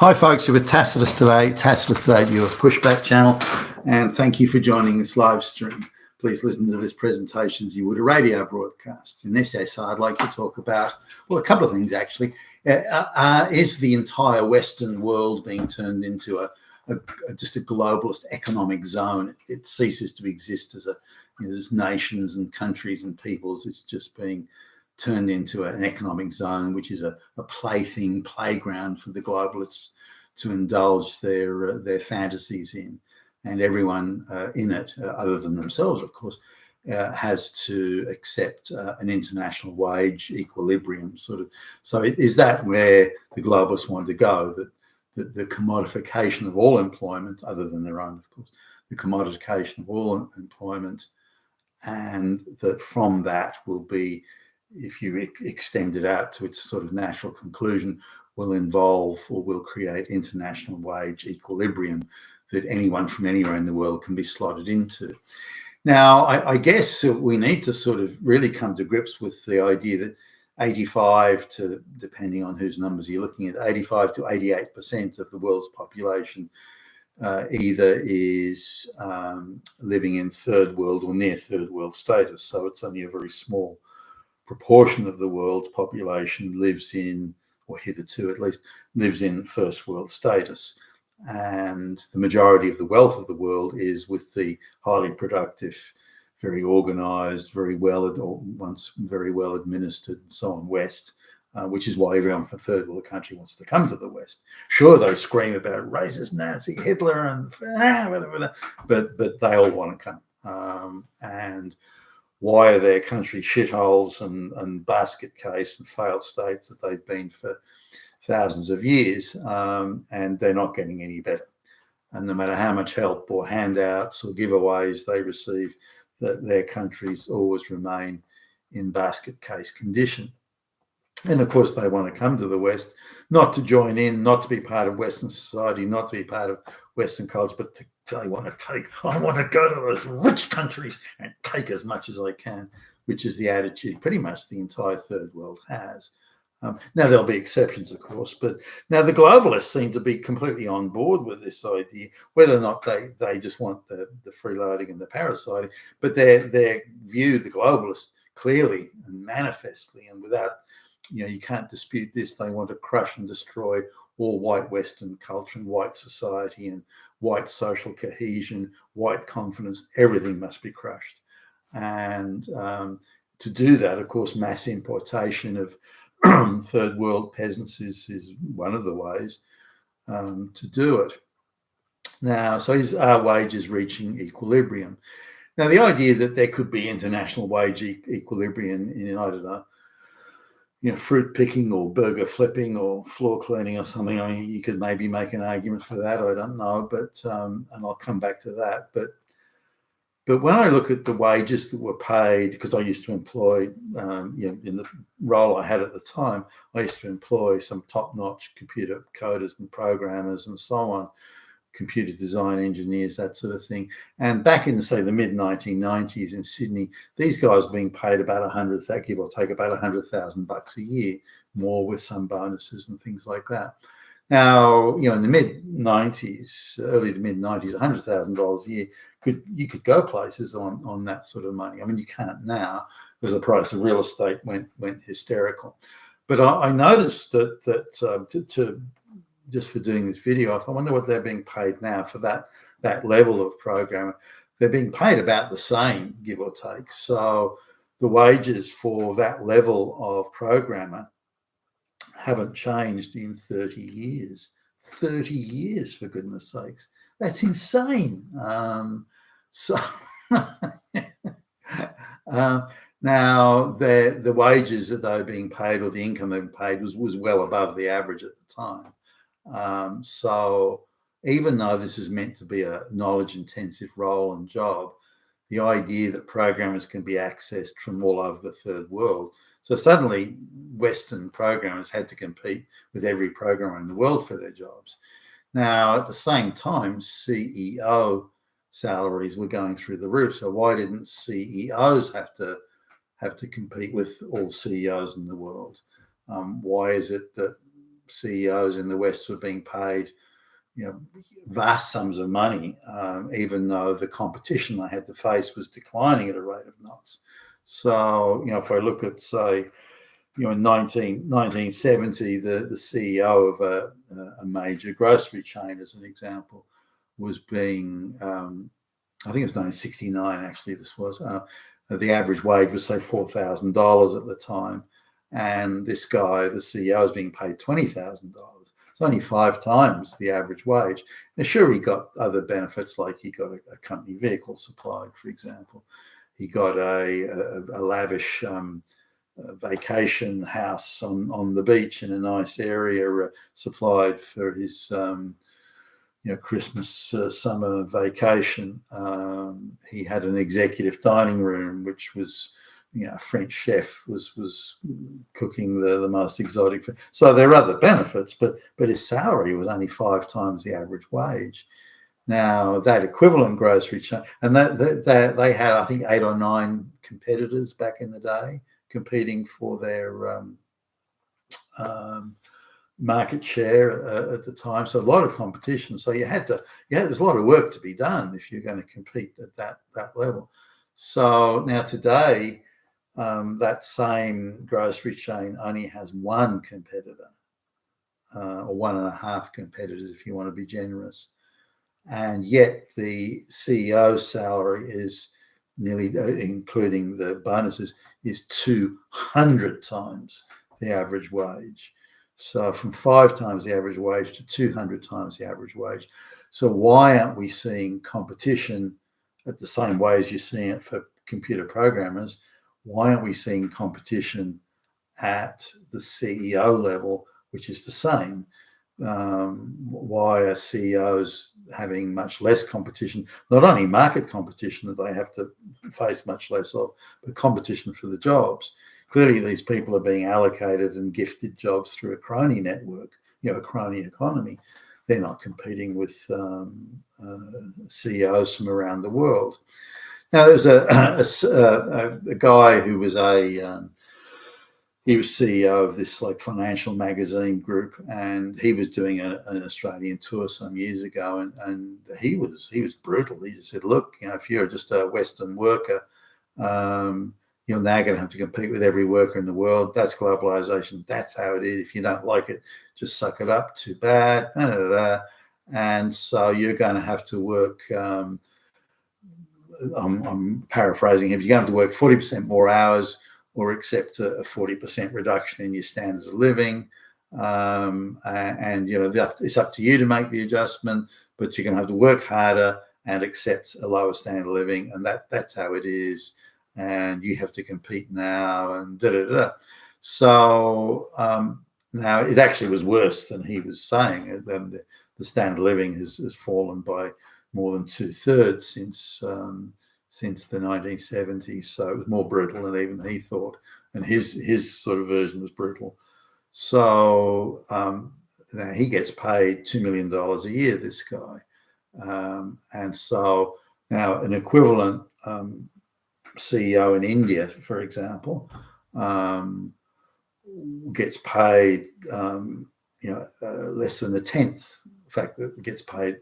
Hi folks, you're with Tacitus Today, viewer Pushback channel, and thank you for joining this live stream. Please listen to this presentation as you would a radio broadcast. In this essay, I'd like to talk about, well, a couple of things actually. Is the entire Western world being turned into just a globalist economic zone? It ceases to exist as as nations and countries and peoples. It's just being turned into an economic zone, which is a playground for the globalists to indulge their fantasies in, and everyone in it, other than themselves, of course, has to accept an international wage equilibrium sort of. So is that where the globalists want to go? That the commodification of all employment, other than their own, of course, the commodification of all employment, and that from that will be, if you extend it out to its sort of natural conclusion, will involve or will create international wage equilibrium that anyone from anywhere in the world can be slotted into. Now, I guess we need to sort of really come to grips with the idea that 85 to, depending on whose numbers you're looking at, 85 to 88% of the world's population either is living in third world or near third world status. So it's only a very small proportion of the world's population lives in, or hitherto at least, lives in first world status. And the majority of the wealth of the world is with the highly productive, very organized, very well administered and so on West, which is why everyone from third world country wants to come to the West. Sure, they scream about racist Nazi Hitler and but they all want to come. And why are their country shitholes and basket case and failed states that they've been for thousands of years, and they're not getting any better. And no matter how much help or handouts or giveaways they receive, that their countries always remain in basket case condition. And of course, they want to come to the West, not to join in, not to be part of Western society, not to be part of Western culture, but I want to go to those rich countries and take as much as I can, which is the attitude pretty much the entire third world has. Now, there'll be exceptions, of course, but now the globalists seem to be completely on board with this idea, whether or not they just want the freeloading and the parasiting, but their view, the globalists, clearly and manifestly and without, you can't dispute this, they want to crush and destroy all white Western culture and white society and white social cohesion, white confidence. Everything must be crushed. And to do that, of course, mass importation of third world peasants is one of the ways to do it. Now, so is our wages reaching equilibrium? Now, the idea that there could be international wage equilibrium in, I don't know, fruit picking or burger flipping or floor cleaning or something. I mean, you could maybe make an argument for that. I don't know, but and I'll come back to that. But when I look at the wages that were paid, because I used to employ, in the role I had at the time, I used to employ some top-notch computer coders and programmers and so on, computer design engineers, that sort of thing. And back in, say, the mid-1990s in Sydney, these guys were being paid about give or take about $100,000 a year, more with some bonuses and things like that. Now, in the mid-90s, early to mid-90s, $100,000 a year, you could go places on that sort of money. I mean, you can't now because the price of real estate went hysterical. But I noticed that just for doing this video, I wonder what they're being paid now for that level of programmer. They're being paid about the same, give or take. So the wages for that level of programmer haven't changed in 30 years. 30 years, for goodness sakes. That's insane. Now, the wages that they were being paid, or the income they were paid, was well above the average at the time. So even though this is meant to be a knowledge-intensive role and job, the idea that programmers can be accessed from all over the third world. So suddenly, Western programmers had to compete with every programmer in the world for their jobs. Now, at the same time, CEO salaries were going through the roof. So why didn't CEOs have to compete with all CEOs in the world? Why is it that CEOs in the West were being paid, vast sums of money, even though the competition they had to face was declining at a rate of knots. So, if I look at, say, in 1970, the CEO of a major grocery chain, as an example, was being, I think it was 1969, actually, this was, the average wage was, say, $4,000 at the time. And this guy, the CEO, is being paid $20,000. It's only 5 times the average wage. Now, sure, he got other benefits, like he got a company vehicle supplied, for example. He got a lavish vacation house on the beach in a nice area, supplied for his Christmas summer vacation. He had an executive dining room, which was, a French chef was cooking the most exotic food. So there are other benefits, but his salary was only 5 times the average wage. Now, that equivalent grocery chain, and that they had, I think, 8 or 9 competitors back in the day competing for their market share at the time. So a lot of competition. So there's a lot of work to be done if you're going to compete at that level. So now today, that same grocery chain only has 1 competitor, or 1.5 competitors, if you want to be generous. And yet the CEO's salary is nearly, including the bonuses, is 200 times the average wage. So from 5 times the average wage to 200 times the average wage. So why aren't we seeing competition at the same way as you're seeing it for computer programmers? Why aren't we seeing competition at the CEO level, which is the same? Why are CEOs having much less competition? Not only market competition that they have to face much less of, but competition for the jobs. Clearly, these people are being allocated and gifted jobs through a crony network, a crony economy. They're not competing with CEOs from around the world. Now, there's a guy who was he was CEO of this financial magazine group, and he was doing an Australian tour some years ago, and he was brutal. He just said, look, if you're just a Western worker, you're now going to have to compete with every worker in the world. That's globalization. That's how it is. If you don't like it, just suck it up. Too bad. And so you're going to have to work. I'm paraphrasing here. You're going to have to work 40% more hours, or accept a 40% reduction in your standard of living. And it's up to you to make the adjustment, but you're going to have to work harder and accept a lower standard of living. And that's how it is. And you have to compete now, and So now it actually was worse than he was saying. The standard of living has fallen by more than 2/3 since the 1970s. So it was more brutal than even he thought. And his sort of version was brutal. So now he gets paid $2 million a year, this guy. And so now an equivalent CEO in India, for example, gets paid less than 1/10. In fact, it gets paid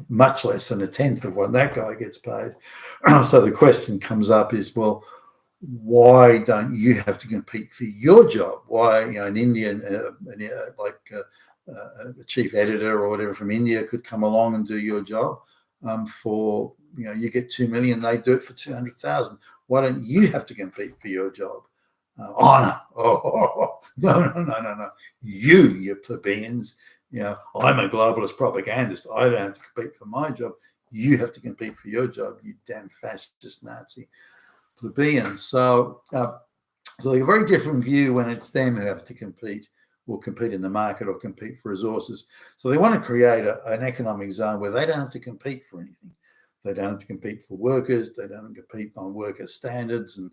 much less than 1/10 of what that guy gets paid. So the question comes up is, well, why don't you have to compete for your job? Why, an Indian, a chief editor or whatever from India could come along and do your job for, you get 2 million, they do it for 200,000. Why don't you have to compete for your job? No, you plebeians. I'm a globalist propagandist. I don't have to compete for my job. You have to compete for your job, you damn fascist Nazi plebeians. So a very different view when it's them who have to compete, or compete in the market, or compete for resources. So they want to create an economic zone where they don't have to compete for anything. They don't have to compete for workers. They don't have to compete on worker standards and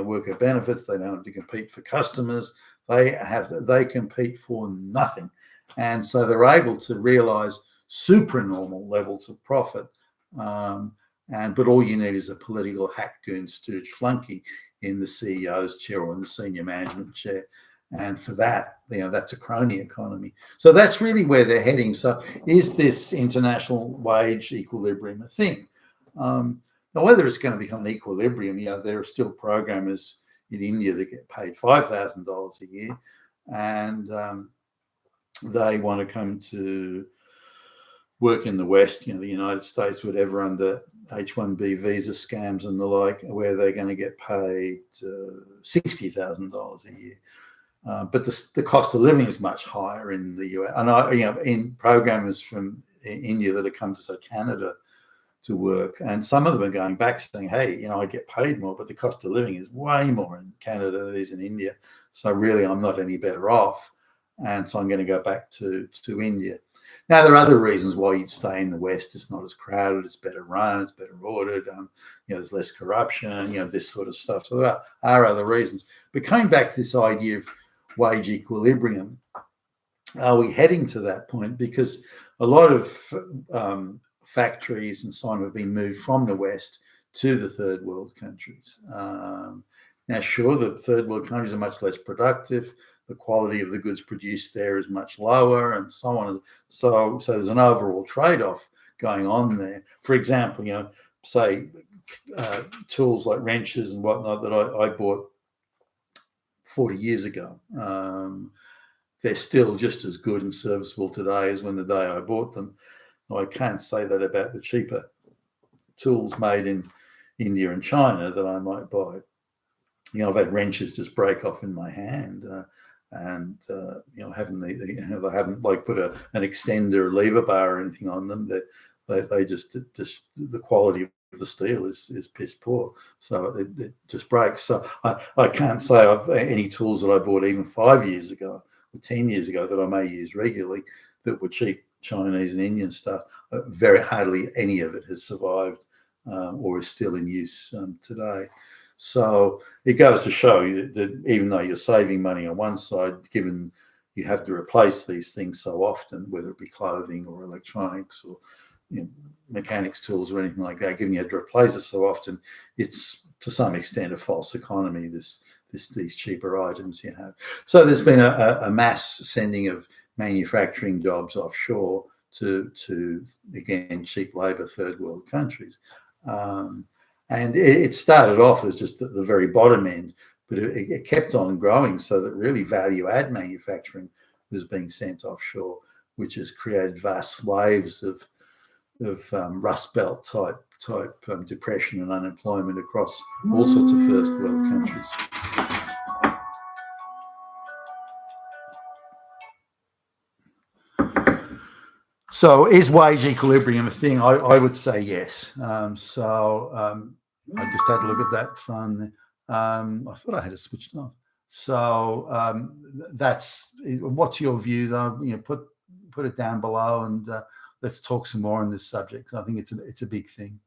worker benefits. They don't have to compete for customers. They compete for nothing. And so they're able to realize supranormal levels of profit. But all you need is a political hack, goon, stooge, flunky in the CEO's chair or in the senior management chair. And for that, that's a crony economy. So that's really where they're heading. So is this international wage equilibrium a thing? Now, whether it's going to become an equilibrium, there are still programmers in India that get paid $5,000 a year, and they want to come to work in the West, the United States, whatever, under H-1B visa scams and the like, where they're going to get paid $60,000 a year. But the cost of living is much higher in the US. And in programmers from India that have come to, say, Canada to work, and some of them are going back saying, hey, I get paid more, but the cost of living is way more in Canada than it is in India. So really, I'm not any better off. And so I'm going to go back to India. Now, there are other reasons why you'd stay in the West. It's not as crowded, it's better run, it's better ordered, there's less corruption, this sort of stuff. So there are other reasons. But coming back to this idea of wage equilibrium, are we heading to that point? Because a lot of factories and so on have been moved from the West to the third world countries. Now, sure, the third world countries are much less productive. The quality of the goods produced there is much lower, and so on. So there's an overall trade-off going on there. For example, say tools like wrenches and whatnot that I bought 40 years ago. They're still just as good and serviceable today as when the day I bought them. Now, I can't say that about the cheaper tools made in India and China that I might buy. I've had wrenches just break off in my hand. And they haven't like put an extender lever bar or anything on them. They just the quality of the steel is piss poor, so it just breaks. So I can't say I've any tools that I bought even 5 years ago or 10 years ago that I may use regularly that were cheap Chinese and Indian stuff. Very hardly any of it has survived or is still in use today. So it goes to show you that even though you're saving money on one side, given you have to replace these things so often, whether it be clothing or electronics or mechanics tools or anything like that, given you have to replace it so often, it's to some extent a false economy, these cheaper items you have. So there's been a mass sending of manufacturing jobs offshore to again, cheap labour third world countries. And it started off as just at the very bottom end, but it kept on growing so that really value-add manufacturing was being sent offshore, which has created vast swathes of Rust Belt type depression and unemployment across all sorts of first world countries. So is wage equilibrium a thing? I would say yes. I just had a look at that fund. I thought I had it switched off. So what's your view, though? Put it down below, and let's talk some more on this subject. I think it's a big thing.